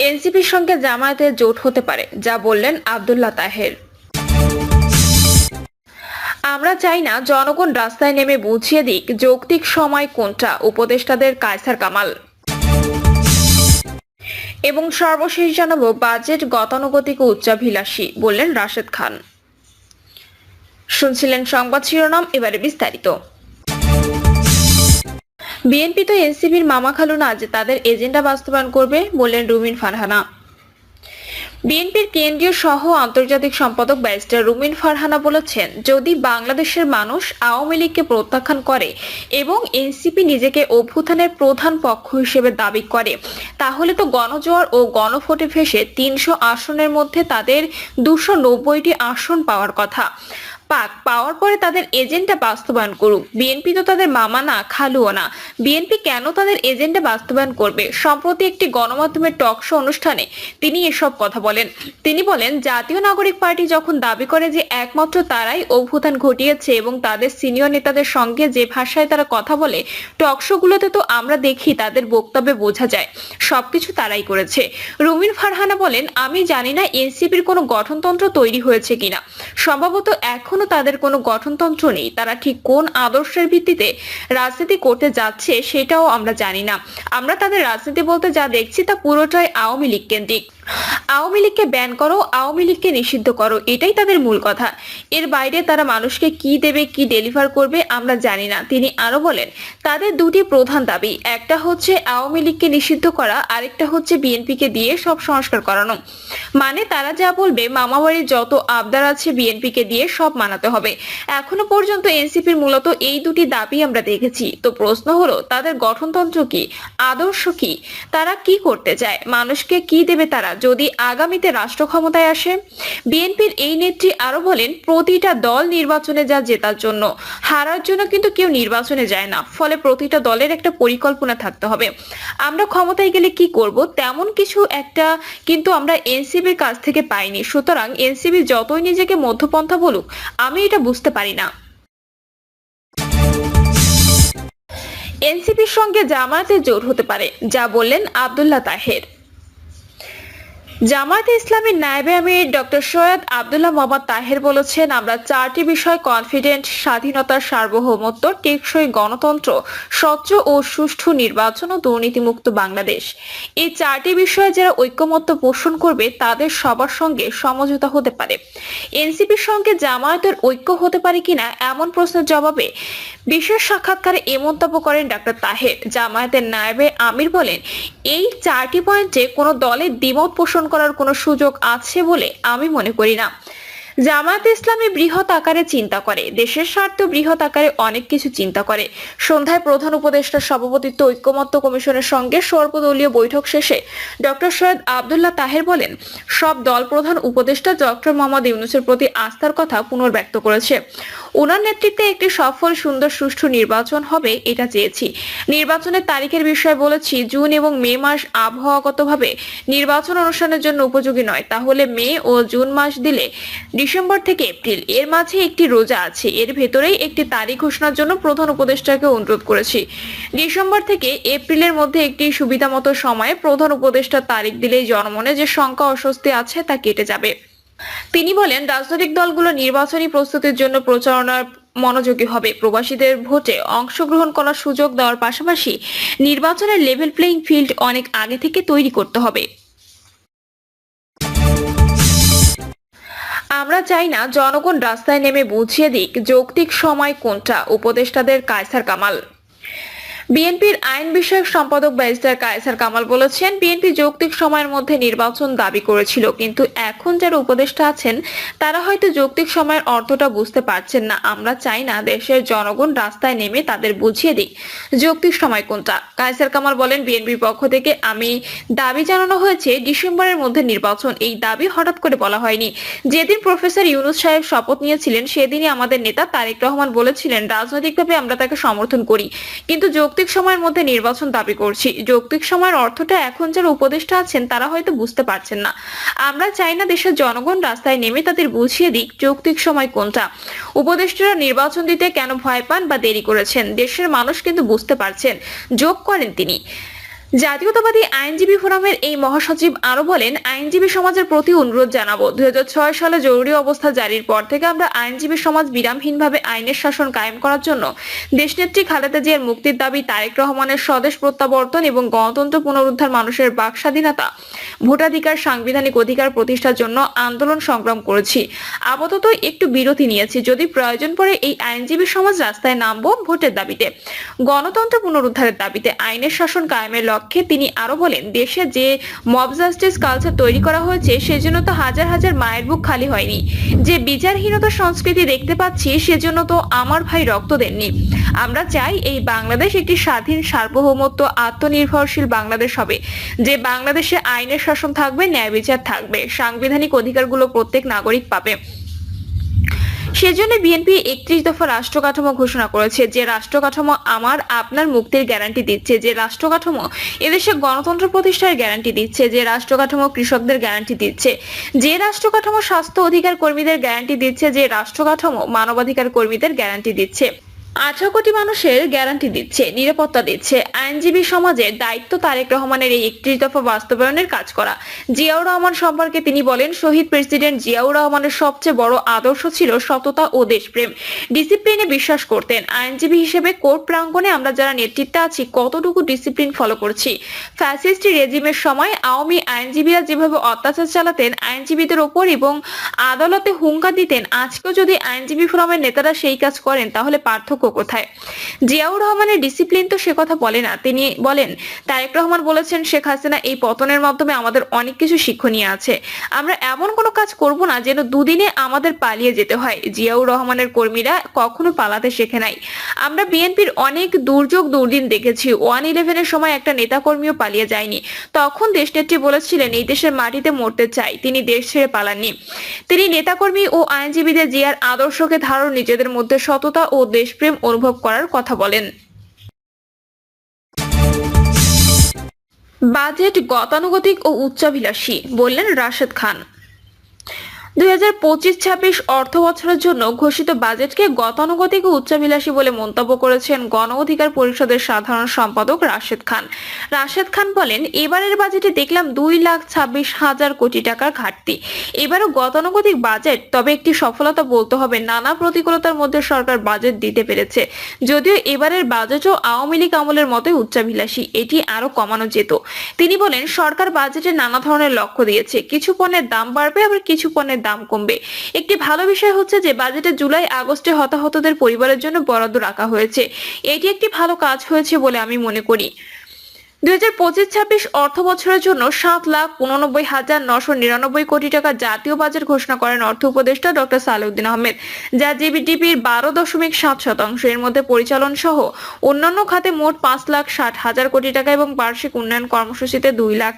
এনসিপির সঙ্গে জামায়াতের জোট হতে পারে, যা বললেন আব্দুল্লাহ তাহের। আমরা চাই না জনগণ রাস্তায় নেমে বুঝিয়ে দিক যৌক্তিক সময় কোনটা, উপদেষ্টাদের কায়সার কামাল। এবং সর্বশেষ জানাবো, বাজেট গতানুগতিক ও উচ্চাভিলাষী, বললেন রাশেদ খান। শুনছিলেন সংবাদ শিরোনাম, এবারে বিস্তারিত। বিএনপি তো এনসিপির মামা খালু না যে তাদের এজেন্ডা বাস্তবায়ন করবে, বললেন রুমিন ফারহানা। বিএনপির কেন্দ্রীয় সহ আন্তর্জাতিক সম্পাদক ব্যারিস্টার রুমিন ফারহানা বলেছেন, যদি বাংলাদেশের মানুষ আওয়ামী লীগকে প্রত্যাখ্যান করে এবং এনসিপি নিজেকে অভ্যুত্থানের প্রধান পক্ষ হিসেবে দাবি করে, তাহলে তো গণজোয়ার ও গণভোটে ভেসে ৩০০ আসনের মধ্যে তাদের ২৯০টি আসন পাওয়ার কথা। পাওয়ার পরে তাদের এজেন্ডা বাস্তবায়ন করুক। বিএনপি তো তাদের মামা না, খালুও না। বিএনপি কেন তাদের এজেন্ডা বাস্তবায়ন করবে? সম্প্রতি একটি গণমাধ্যমের টক শো অনুষ্ঠানে তিনি এসব কথা বলেন। তিনি বলেন, জাতীয় নাগরিক পার্টি যখন দাবি করে যে একমাত্র তারাই অভ্যুত্থান ঘটিয়েছে এবং তাদের সিনিয়র নেতাদের সঙ্গে যে ভাষায় তারা কথা বলে, টক শো গুলোতে তো আমরা দেখি তাদের বক্তব্যে বোঝা যায় সবকিছু তারাই করেছে। রুমিন ফারহানা বলেন, আমি জানি না এনসিপির কোনো গঠনতন্ত্র তৈরি হয়েছে কিনা। সম্ভবত এখনো তাদের কোনো গঠনতন্ত্র নেই। তারা ঠিক কোন আদর্শের ভিত্তিতে রাজনীতি করতে যাচ্ছে সেটাও আমরা জানি না। আমরা তাদের রাজনীতি বলতে যা দেখছি তা পুরোটাই আওয়ামী লীগ কেন্দ্রিক। আওয়ামী লীগকে ব্যান করো, আওয়ামী লীগকে নিষিদ্ধ করো, এটাই তাদের মূল কথা। এর বাইরে তারা মানুষকে কি দেবে, কি ডেলিভার করবে আমরা জানি না। তিনি আরো বলেন, তাদের দুটি প্রধান দাবি, একটা হচ্ছে আওয়ামী লীগকে নিষিদ্ধ করা, আরেকটা হচ্ছে বিএনপিকে দিয়ে সব সংস্কার করানো। মানে তারা যা বলবে, মামাবাড়ির যত আবদার আছে বিএনপিকে দিয়ে সব মানাতে হবে। এখনো পর্যন্ত এনসিপির মূলত এই দুটি দাবি আমরা দেখেছি। তো প্রশ্ন হলো, তাদের গঠনতন্ত্র কি, আদর্শ কি, তারা কি করতে চায়, মানুষকে কি দেবে তারা যদি আগামীতে রাষ্ট্র ক্ষমতায় আসে? বিএনপির এই নেত্রী আরো বলেন, প্রতিটা দল নির্বাচনে যা জেতার জন্য, হারার জন্য কিন্তু কেউ নির্বাচনে যায় না। ফলে প্রতিটা দলের একটা পরিকল্পনা থাকতে হবে। আমরা ক্ষমতায় গেলে কি করব তেমন কিছু একটা কিন্তু আমরা এনসিপির কাছ থেকে পাইনি। সুতরাং এনসিপি যতই নিজেকে মধ্যপন্থা বলুক, আমি এটা বুঝতে পারি না। এনসিপির সঙ্গে জামায়াতের জোট হতে পারে, যা বললেন আব্দুল্লাহ তাহের। জামায়াতে ইসলামীর নায়েবে আমির ডক্টর সৈয়দ আব্দুল্লাহ মোহাম্মদ তাহের বলেছেন, আমরা 4টি বিষয় কনফিডেন্ট, স্বাধীনতার সার্বভৌমত্ব, টেকসই গণতন্ত্র, স্বচ্ছ ও সুষ্ঠু নির্বাচন ও দুর্নীতিমুক্ত বাংলাদেশ। এই 4টি বিষয়ে যারা ঐক্যমত্য পোষণ করবে তাদের সবার সঙ্গে সমঝোতা হতে পারে। এনসিপির সঙ্গে জামায়াতের ঐক্য হতে পারে কিনা এমন প্রশ্নের জবাবে বিশেষ সাক্ষাৎকারে এ মন্তব্য করেন ডক্টর তাহের। জামায়াতের নায়েবে আমির বলেন, এই 4টি পয়েন্টে কোনো দলের দ্বিমত পোষণ করার কোনো সুযোগ আছে বলে আমি মনে করি না। জামায়াতে ইসলামী বৃহৎ আকারে চিন্তা করে, দেশের স্বার্থে বৃহৎ আকারে অনেক কিছু চিন্তা করে। সন্ধ্যায় প্রধান উপদেষ্টার সভাপতিত্ব ঐক্যমত্য কমিশনের সঙ্গে সর্বদলীয় বৈঠক শেষে ডক্টর সৈয়দ আব্দুল্লাহ তাহের বলেন, সব দল প্রধান উপদেষ্টা ডক্টর মোহাম্মদ ইউনূসের প্রতি আস্থার কথা পুনর্ব্যক্ত করেছে। ওনার নেতৃত্বে একটি সফল, সুন্দর, সুষ্ঠু নির্বাচন হবে এটা চেয়েছি। নির্বাচনের তারিখের বিষয়ে বলেছি, জুন এবং মে মাস আবহাওয়াগতভাবে নির্বাচন অনুষ্ঠানের জন্য উপযোগী নয়। তাহলে মে ও জুন মাস দিলে ডিসেম্বর থেকে এপ্রিল, এর মাঝে একটি রোজা আছে, এর ভেতরেই একটি তারিখ ঘোষণার জন্য প্রধান উপদেষ্টাকে অনুরোধ করেছি। ডিসেম্বর থেকে এপ্রিলের মধ্যে একটি সুবিধামতো সময়ে প্রধান উপদেষ্টার তারিখ দিলেই জনমনে যে শঙ্কা অস্বস্তি আছে তা কেটে যাবে। তিনি বলেন, রাজনৈতিক দলগুলো নির্বাচনী প্রস্তুতির জন্য প্রচারণার মনোযোগী হবে। প্রবাসীদের ভোটে অংশগ্রহণ করার সুযোগ দেওয়ার পাশাপাশি নির্বাচনের লেভেল প্লেইং ফিল্ড অনেক আগে থেকে তৈরি করতে হবে। আমরা চাই না জনগণ রাস্তায় নেমে বুঝিয়ে দিক যৌক্তিক সময় কোনটা, উপদেষ্টাদের কায়সার কামাল। বিএনপির আইন বিষয়ক সম্পাদক ব্যারিস্টার কায়সার কামাল বলেছেন, বিএনপি যৌক্তিক সময়ের মধ্যে নির্বাচন দাবি করেছিল, কিন্তু এখন যারা উপদেষ্টা আছেন তারা হয়তো যৌক্তিক সময়ের অর্থটা বুঝতে পারছেন না। আমরা চাই না দেশের জনগণ রাস্তায় নেমে তাদের বুঝিয়ে দিক যৌক্তিক সময় কোনটা। কায়সার কামাল বলেন, বিএনপির পক্ষ থেকে আমি দাবি জানানো হয়েছে ডিসেম্বরের মধ্যে নির্বাচন। এই দাবি হঠাৎ করে বলা হয়নি। যেদিন প্রফেসর ইউনূস সাহেব শপথ নিয়েছিলেন সেদিনই আমাদের নেতা তারেক রহমান বলেছিলেন, রাজনৈতিকভাবে আমরা তাকে সমর্থন করি, কিন্তু যৌক্তিক সময়ের মধ্যে নির্বাচন দাবি করছি। যৌক্তিক সময়ের অর্থটা এখন যারা উপদেষ্টা আছেন তারা হয়তো বুঝতে পারছেন না। আমরা চাই না দেশের জনগণ রাস্তায় নেমে তাদের বুঝিয়ে দিক যৌক্তিক সময় কোনটা। উপদেষ্টারা নির্বাচন দিতে কেন ভয় পান বা দেরি করেছেন, দেশের মানুষ কিন্তু বুঝতে পারছেন, যোগ করেন তিনি। জাতীয়তাবাদী আইনজীবী ফোরামের এই মহাসচিব আরো বলেন, আইনজীবী সমাজের প্রতি অনুরোধ জানাবো, 2006 সালে জরুরি অবস্থা জারির পর থেকে আমরা আইনজীবী সমাজ বিরামহীনভাবে আইনের শাসন কায়েম করার জন্য দেশনেত্রী খালেদা জিয়ার মুক্তির দাবি, তারেক রহমানের স্বদেশ প্রত্যাবর্তন এবং গণতন্ত্র পুনরুদ্ধার, মানুষের বাক স্বাধীনতা, ভোটাধিকার, সাংবিধানিক অধিকার প্রতিষ্ঠার জন্য আন্দোলন সংগ্রাম করেছি। আপাতত একটু বিরতি নিয়েছি, যদি প্রয়োজন পড়ে এই আইনজীবী সমাজ রাস্তায় নামবো ভোটের দাবিতে, গণতন্ত্র পুনরুদ্ধারের দাবিতে, আইনের শাসন কায়েমের লক্ষ্যে। তিনি আরো বলেন, দেশে যে মব জাস্টিস কালচার তৈরি করা হয়েছে সেজন্য তো হাজার হাজার মায়ের বুক খালি হয়নি। যে বিচারহীনতা সংস্কৃতি দেখতে পাচ্ছি সেজন্য তো আমার ভাই রক্ত দেননি। আমরা চাই এই বাংলাদেশ একটি স্বাধীন, সার্বভৌমত্ব, আত্মনির্ভরশীল বাংলাদেশ হবে, যে বাংলাদেশে আইনের শাসন থাকবে, ন্যায় বিচার থাকবে, সাংবিধানিক অধিকারগুলো প্রত্যেক নাগরিক পাবে। সেজন্য বিএনপি 31 দফা রাষ্ট্র কাঠামো ঘোষণা করেছে, যে রাষ্ট্র কাঠামো আমার আপনার মুক্তির গ্যারান্টি দিচ্ছে, যে রাষ্ট্র কাঠামো এদেশে গণতন্ত্র প্রতিষ্ঠার গ্যারান্টি দিচ্ছে, যে রাষ্ট্র কাঠামো কৃষকদের গ্যারান্টি দিচ্ছে, যে রাষ্ট্র কাঠামো স্বাস্থ্য অধিকার কর্মীদের গ্যারান্টি দিচ্ছে, যে রাষ্ট্র কাঠামো মানবাধিকার কর্মীদের গ্যারান্টি দিচ্ছে, 18 কোটি মানুষের গ্যারান্টি দিচ্ছে, নিরাপত্তা দিচ্ছে। আইনজীবী সমাজের দায়িত্ব তারেক রহমানের এই 31 দফা বাস্তবায়নের কাজ করা। জিয়াউর রহমান সম্পর্কে তিনি বলেন, শহীদ প্রেসিডেন্ট জিয়াউর রহমানের সবচেয়ে বড় আদর্শ ছিল সততা ও দেশপ্রেম, ডিসিপ্লিনে বিশ্বাস করতেন। আইনজীবী হিসেবে কোর্ট প্রাঙ্গণে আমরা যারা নেতৃত্বে আছি কতটুকু ডিসিপ্লিন ফলো করছি। ফ্যাসিস্ট রেজিমের সময় আওয়ামী আইনজীবীরা যেভাবে অত্যাচার চালাতেন আইনজীবীদের ওপর এবং আদালতে হুঙ্কার দিতেন, আজকেও যদি আইনজীবী ফোরামের নেতারা সেই কাজ করেন তাহলে পার্থক্য কোথায়? জিয়াউর রহমানের ডিসিপ্লিন তো সে কথা বলে না। তিনি বলেন, তারেক রহমান বলেছেন, শেখ হাসিনা এই পতনের মাধ্যমে আমাদের অনেক কিছু শিক্ষণীয় আছে। আমরা এমন কোনো কাজ করব না যেন দুদিনে আমাদের পালিয়ে যেতে হয়। জিয়াউর রহমানের কর্মীরা কখনো পালাতে শেখে নাই। আমরা বিএনপির অনেক দুর্যোগ দুর্দিন দেখেছি। 1/11-এর সময় একটা নেতাকর্মীও পালিয়ে যায়নি। তখন দেশনেত্রী বলেছিলেন, এই দেশের মাটিতে মরতে চাই। তিনি দেশ ছেড়ে পালাননি। তিনি নেতাকর্মী ও আইনজীবীদের জিয়ার আদর্শকে ধারণ, নিজেদের মধ্যে সততা ও দেশপ্রেম অনুভব করার কথা বলেন। বাজেট গতানুগতিক ও উচ্চাভিলাষী, বললেন রাশেদ খান। 2025-26 অর্থ বছরের জন্য ঘোষিত বাজেটকে গতানুগতিক ও উচ্চাভিলাষী বলে মন্তব্য করেছেন গণ অধিকার পরিষদের সাধারণ সম্পাদক রাশেদ খান। রাশেদ খান বলেন, এবারের বাজেটে দেখলাম 2,26,000 কোটি টাকার ঘাটতি। এবারও গতানুগতিক বাজেট, তবে একটি সফলতা বলতে হবে, নানা প্রতিকূলতার মধ্যে সরকার বাজেট দিতে পেরেছে। যদিও এবারের বাজেটও আওয়ামী লীগ আমলের মতোই উচ্চাভিলাষী, এটি আরো কমানো যেত। তিনি বলেন, সরকার বাজেটে নানা ধরনের লক্ষ্য দিয়েছে, কিছু পণ্যের দাম বাড়বে, আবার কিছু পণ্যের দাম কমবে। একটি ভালো বিষয় হচ্ছে যে বাজেটে জুলাই আগস্টে হতাহতদের পরিবারের জন্য বরাদ্দ রাখা হয়েছে। এটি একটি ভালো কাজ হয়েছে বলে আমি মনে করি। 2025-26 অর্থ বছরের জন্য 7,89,999 কোটি টাকা জাতীয় বাজেট ঘোষণা করেন অর্থ উপদেষ্টা ডক্টর সালেউদ্দিন আহমেদ, যা জিডিপির 12.7%। এর মধ্যে পরিচালন সহ অন্যান্য খাতে মোট 5,60,000 কোটি টাকা এবং বার্ষিক উন্নয়ন কর্মসূচিতে 2 লাখ